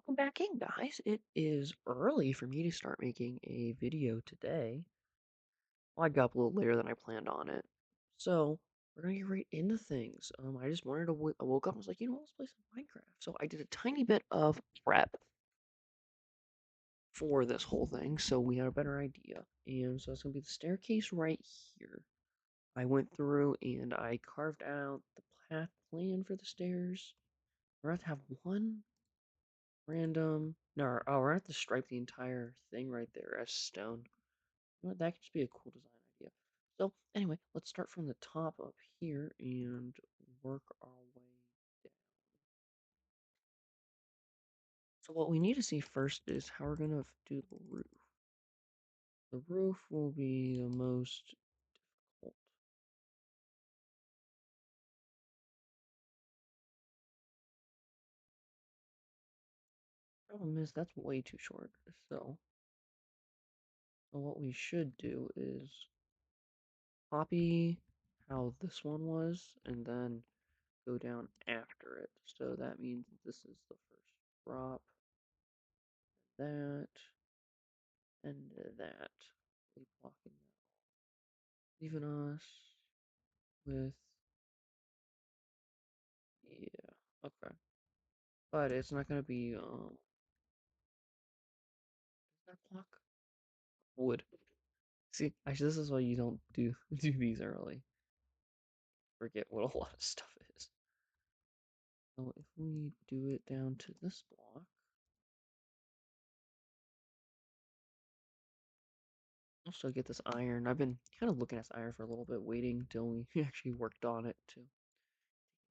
Welcome back in, guys. It is early for me to start making a video today. Well, I got up a little later than I planned on it. So, we're gonna get right into things. I just wanted to, I woke up and was like, let's play some Minecraft. So, I did a tiny bit of prep for this whole thing, so we had a better idea. And so, it's gonna be the staircase right here. I went through and I carved out the path plan for the stairs. We're gonna have to have one random. No, oh, we're gonna have to stripe the entire thing right there as stone. You know what, that could just be a cool design idea. So, anyway, let's start from the top up here and work our way down. So, what we need to see first is how we're gonna do the roof. The roof will be the most difficult. Problem is, that's way too short. So what we should do is copy how this one was and then go down after it. So that means this is the first drop, that, and that. Leave blocking that. Leaving us with, yeah, okay. But it's not gonna be, is that block? Wood. See, actually, this is why you don't do do these early. Forget what a lot of stuff is. So if we do it down to this block, also get this iron. I've been kind of looking at this iron for a little bit, waiting until we actually worked on it to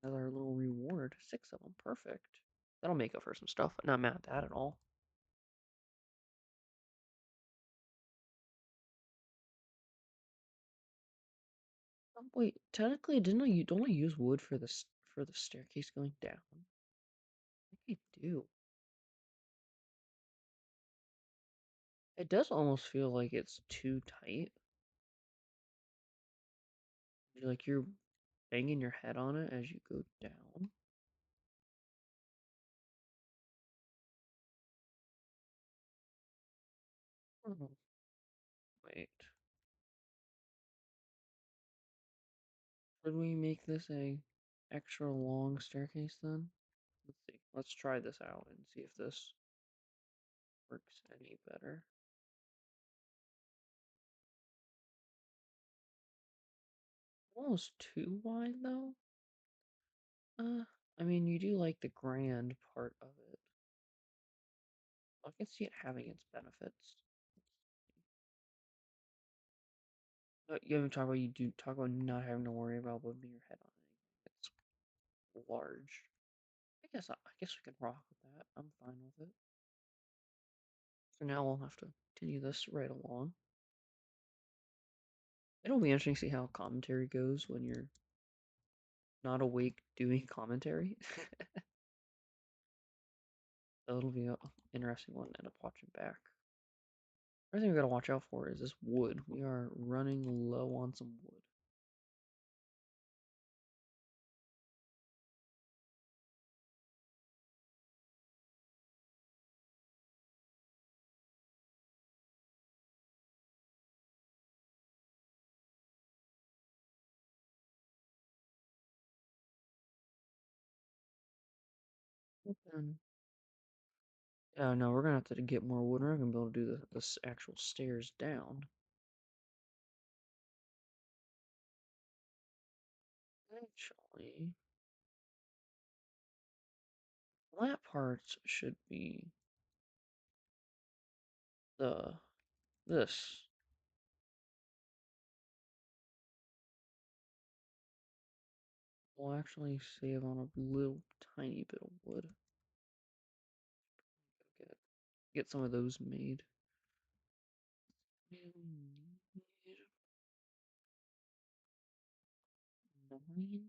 as our little reward. 6 of them, perfect. That'll make up for some stuff. Not mad at that at all. Wait, technically, didn't I? Don't I use wood for the staircase going down? I think I do. It does almost feel like it's too tight. Like you're banging your head on it as you go down. Oh, wait. Should we make this a extra long staircase then? Let's see. Let's try this out and see if this works any better. Almost too wide though. I mean, you do like the grand part of it. I can see it having its benefits. You haven't talked about you do talk about not having to worry about bumping your head on anything. It's large. I guess we can rock with that. I'm fine with it. So now we'll have to continue this right along. It'll be interesting to see how commentary goes when you're not awake doing commentary. So it'll be an interesting one to end up watching back. Another thing we gotta watch out for is this wood. We are running low on some wood. And yeah, no, we're gonna have to get more wood. We're not gonna be able to do the actual stairs down. Actually, flat parts should be the this. We'll actually save on a little tiny bit of wood. Get get some of those made. We need 9.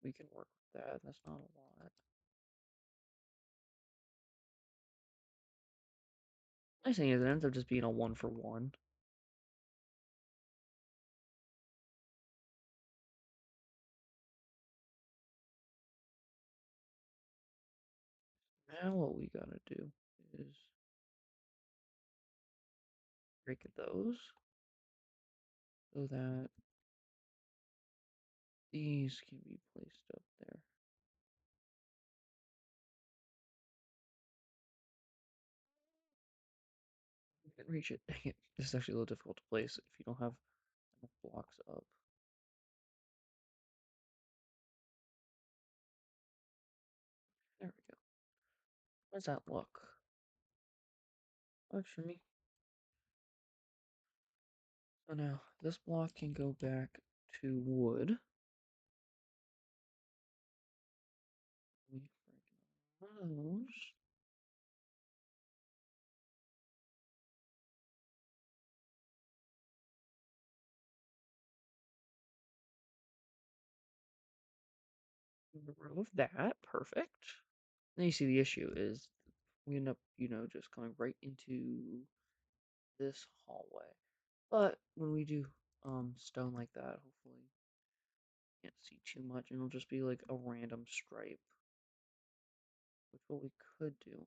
We can work with that. That's not a lot. Nice thing is it ends up just being a 1-for-1. Now what we gotta do is break those so that these can be placed up there. You can reach it. Dang it. This is actually a little difficult to place if you don't have enough blocks up. There we go. How does that look? Works for me. So now this block can go back to wood. We break those. Remove that. Perfect. Then you see the issue is we end up, just coming right into this hallway. But when we do stone like that, hopefully you can't see too much, and it'll just be like a random stripe, which what we could do.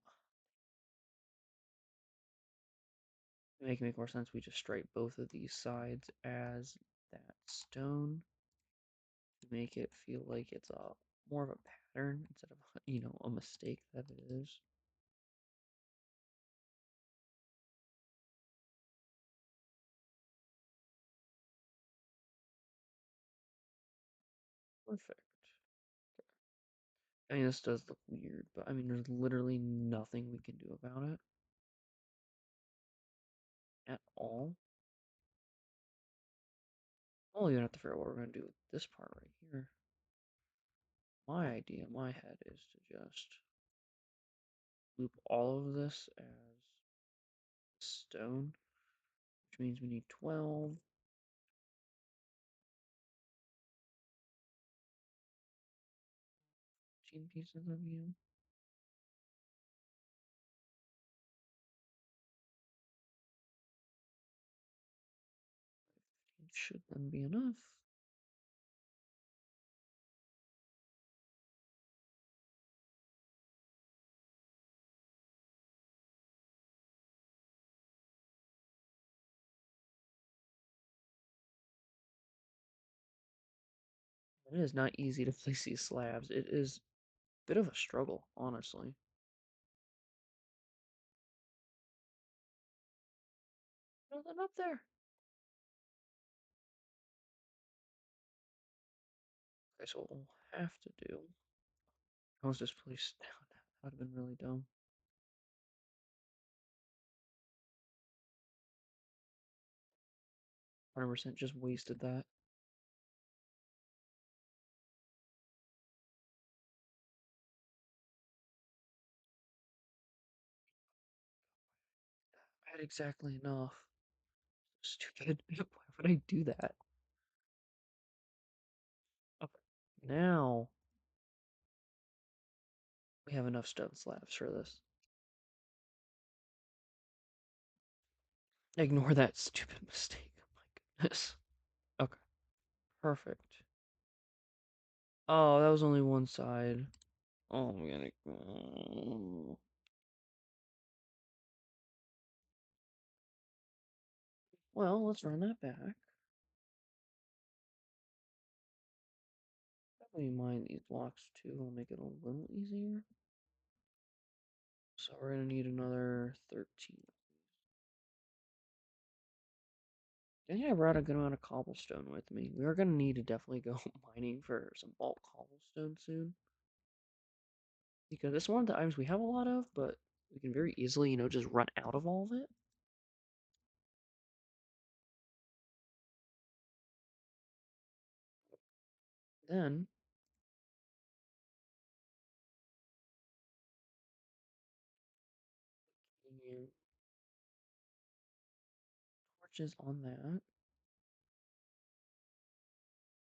To make it make more sense, we just stripe both of these sides as that stone to make it feel like it's a more of a pattern instead of a mistake that it is. Perfect. I mean, this does look weird, but I mean, there's literally nothing we can do about it at all. Oh, you have to figure out what we're going to do with this part right here. My idea in my head is to just loop all of this as stone, which means we need 12. 15 pieces of you. It should then be enough. It is not easy to place these slabs. It is a bit of a struggle, honestly. Nothing up there. Okay, so what we'll have to do. I was just placed down. That would have been really dumb. 100% just wasted that. I had exactly enough. Stupid. Why would I do that? Okay. Now we have enough stone slabs for this. Ignore that stupid mistake. Oh my goodness. Okay. Perfect. Oh, that was only one side. Oh, I'm gonna. Well, let's run that back. Probably mine these blocks too. Will make it a little easier. So we're gonna need another 13. I think I brought a good amount of cobblestone with me. We are gonna need to definitely go mining for some bulk cobblestone soon. Because it's one of the items we have a lot of, but we can very easily, just run out of all of it. Then, you torches on that.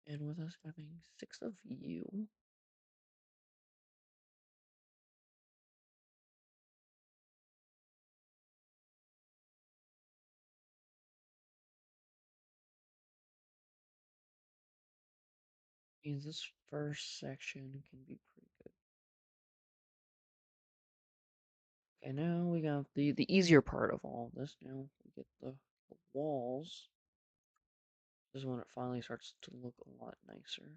And with us having 6 of you, means this first section can be pretty good. Okay, now we got the easier part of all this. Now we get the walls. This is when it finally starts to look a lot nicer.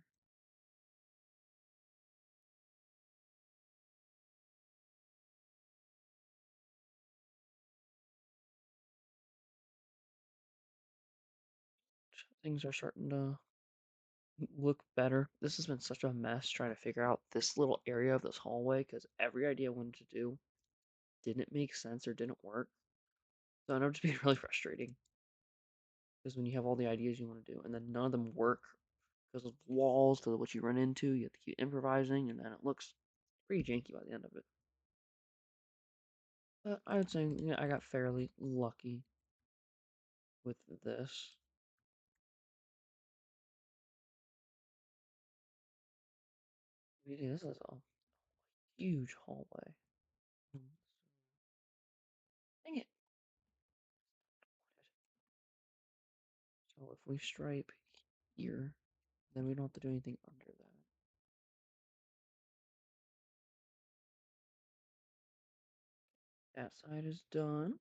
Things are starting to look better. This has been such a mess trying to figure out this little area of this hallway because every idea I wanted to do didn't make sense or didn't work. So it ended up just being really frustrating because when you have all the ideas you want to do and then none of them work because of walls to what you run into, you have to keep improvising and then it looks pretty janky by the end of it. But I would say yeah, I got fairly lucky with this. Yeah, this is a huge hallway. Mm, Dang it. So if we stripe here, then we don't have to do anything under that. That side is done.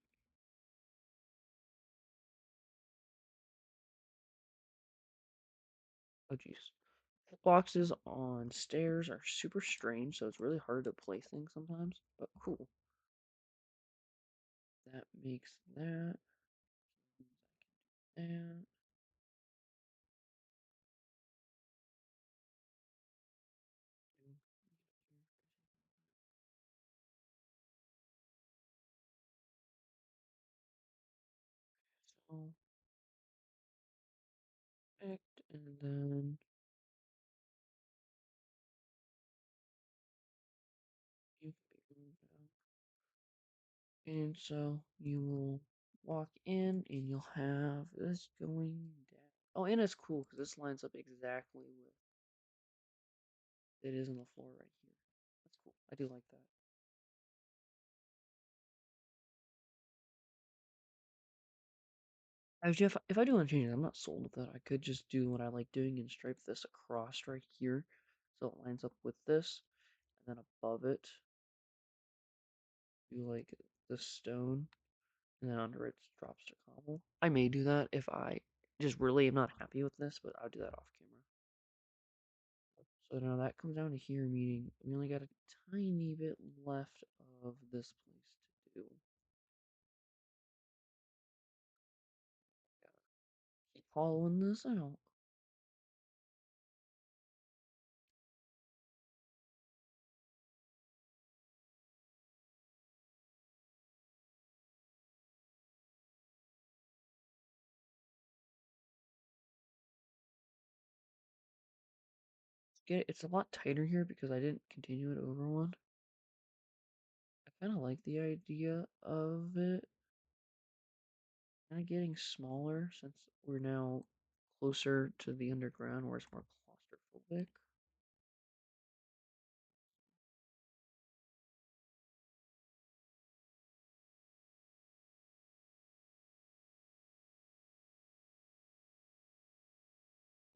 Oh geez. Boxes on stairs are super strange, so it's really hard to place things sometimes. But cool. That makes that. And so perfect. And then you and so you will walk in and you'll have this going down. Oh, and it's cool because this lines up exactly with it is on the floor right here. That's cool. I do like that. Actually, if I do want to change it, I'm not sold with that. I could just do what I like doing and stripe this across right here so it lines up with this. And then above it, do like the stone. And then under it drops to cobble. I may do that if I just really am not happy with this, but I'll do that off camera. So now that comes down to here, meaning we only got a tiny bit left of this place to do. Keep following this out. It's a lot tighter here because I didn't continue it over one. I kind of like the idea of it kind of getting smaller since we're now closer to the underground where it's more claustrophobic.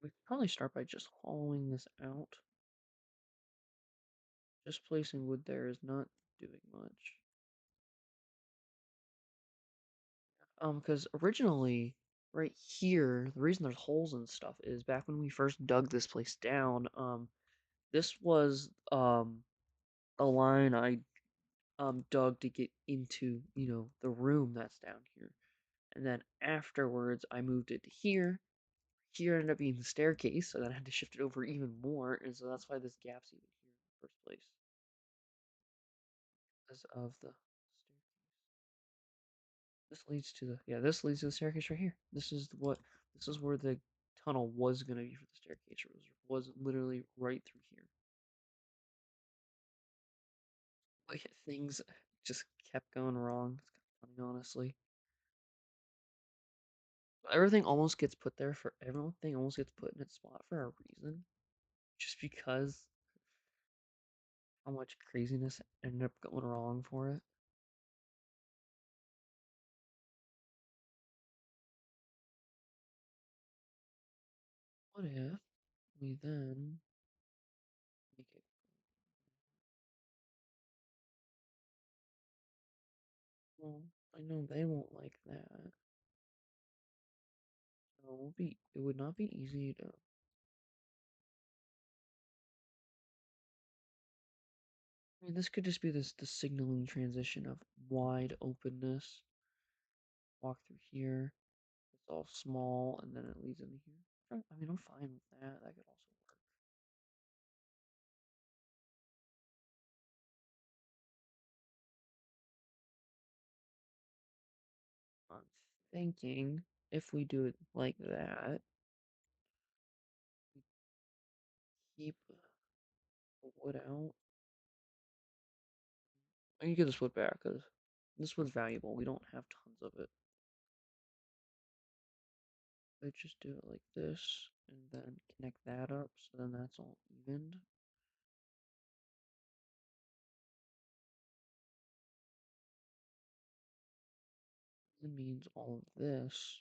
We could probably start by just hollowing this out. Just placing wood there is not doing much. Because originally, right here, the reason there's holes and stuff is back when we first dug this place down, this was a line I dug to get into, the room that's down here. And then afterwards I moved it to here. Here ended up being the staircase, so then I had to shift it over even more, and so that's why this gap's even here in the first place. Because of the staircase. This leads to the staircase right here. This is where the tunnel was gonna be for the staircase. It was literally right through here. Like things just kept going wrong. It's kind of funny, honestly. Everything almost gets put there for everything almost gets put in its spot for a reason. Just because how much craziness ended up going wrong for it. What if we then make it Well, I know they won't like that. So it would not be easy to. I mean, this could just be the signaling transition of wide openness. Walk through here. It's all small, and then it leads into here. I mean, I'm fine with that. That could also work. I'm thinking if we do it like that, we keep the wood out. I can get this wood back because this wood's valuable. We don't have tons of it. I just do it like this and then connect that up so then that's all evened. It means all of this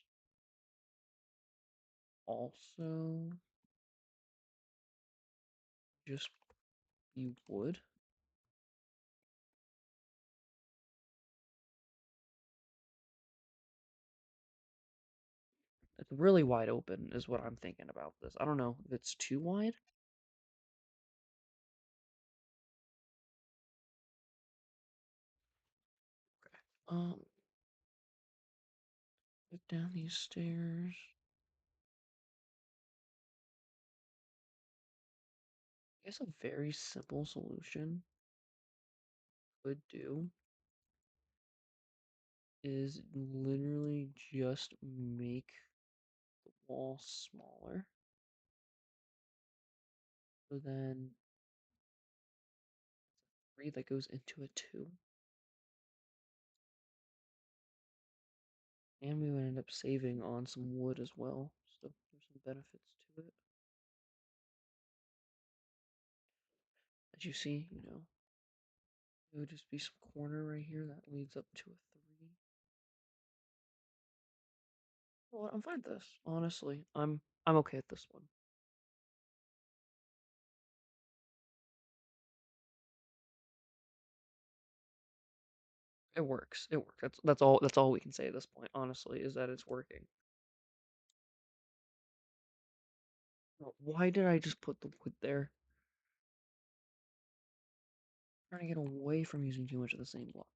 also just be wood. It's really wide open is what I'm thinking about this. I don't know if it's too wide. Okay. Get down these stairs. I guess a very simple solution could do is literally just make the wall smaller. So then 3 that goes into a 2. And we would end up saving on some wood as well. So there's some benefits to it. As you see, it would just be some corner right here that leads up to a 3. Well, I'm fine with this. Honestly, I'm okay with this one. It works. It works. That's all we can say at this point, honestly, is that it's working. Why did I just put the wood there? I'm trying to get away from using too much of the same block.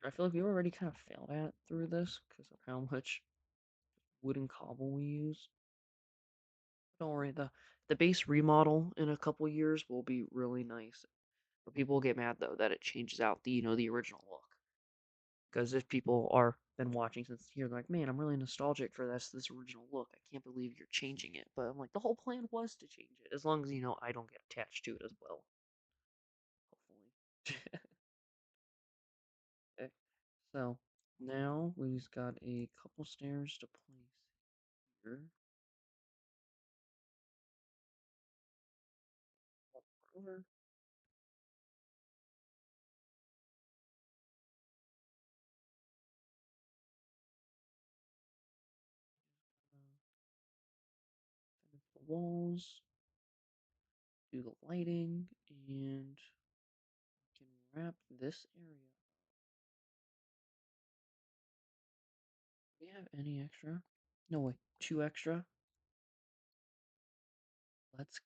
I feel like we already kind of failed at through this because of how much wooden cobble we use. Don't worry, the base remodel in a couple years will be really nice. But people will get mad though that it changes out the original look. Because if people are been watching since here, they're like, man, I'm really nostalgic for this original look. I can't believe you're changing it. But I'm like, the whole plan was to change it, as long as I don't get attached to it as well. Hopefully. Okay. So now we just got a couple stairs to place here. Over. Finish the walls, do the lighting, and we can wrap this area. Do we have any extra? No way, 2 extra. Let's go.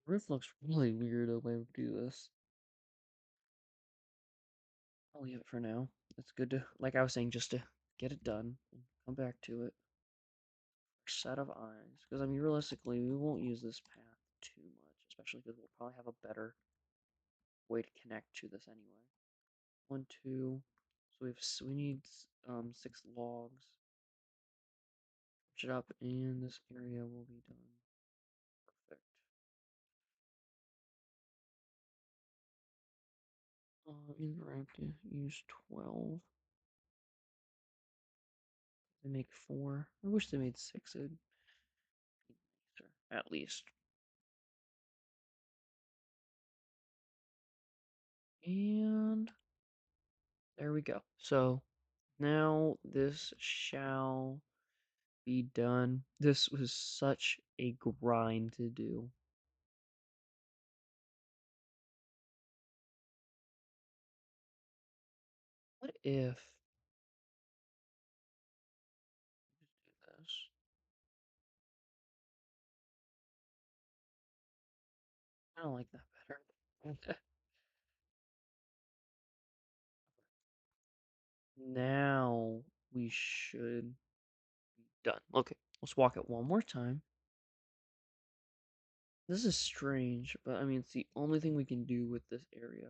Roof looks really weird the way we do this. I'll leave it for now. It's good to, like I was saying, just to get it done and come back to it. Set of eyes. Because, I mean, realistically, we won't use this path too much, especially because we'll probably have a better way to connect to this anyway. 1, 2. So we need 6 logs. Push it up, and this area will be done. Perfect. We're going to use 12. They make 4. I wish they made 6. It would be nicer, at least. And there we go. So now this shall be done. This was such a grind to do. What if just do this? I don't like that better. Now we should be done. Okay, let's walk it one more time. This is strange, but I mean, it's the only thing we can do with this area.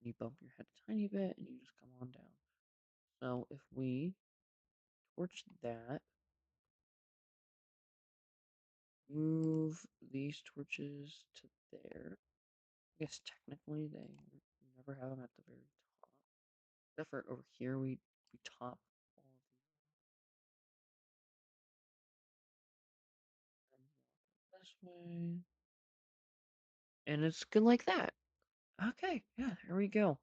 You bump your head a tiny bit and you just come on down. So if we torch that, move these torches to there. I guess technically they never have them at the very top. Except for over here, we top all of these and walk this way. And it's good like that. Okay, yeah, there we go.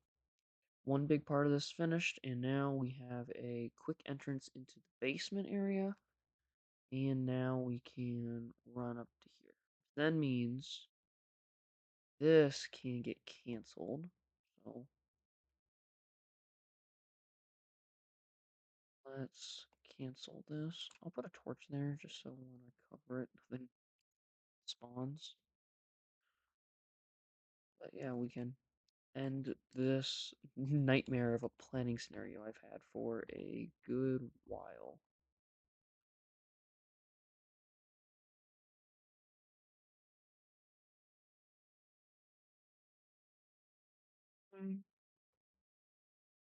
One big part of this finished, and now we have a quick entrance into the basement area. And now we can run up to here. That means this can get canceled. So let's cancel this. I'll put a torch there just so when I cover it, nothing spawns. But yeah, we can end this nightmare of a planning scenario I've had for a good while. Mm.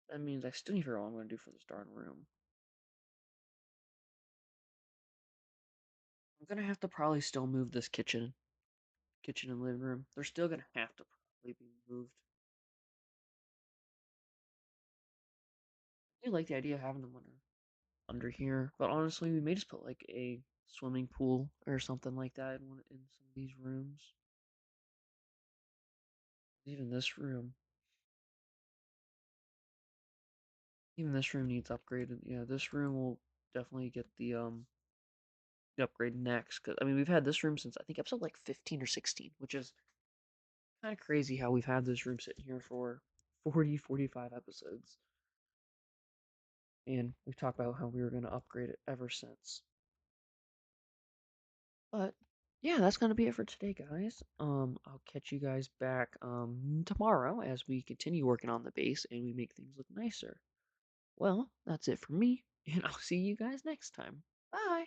That means I still need to figure out what I'm going to do for this darn room. I'm going to have to probably still move this kitchen and living room. They're still going to have to probably be moved. I do like the idea of having them under here, but honestly, we may just put like a swimming pool or something like that in some of these rooms. Even this room, even this room needs upgraded. Yeah, this room will definitely get the upgrade next. Cause I mean, we've had this room since I think episode like 15 or 16, which is kind of crazy how we've had this room sitting here for 40, 45 episodes. And we've talked about how we were going to upgrade it ever since. But yeah, that's gonna be it for today, guys. I'll catch you guys back tomorrow as we continue working on the base and we make things look nicer. Well, that's it for me, and I'll see you guys next time. Bye.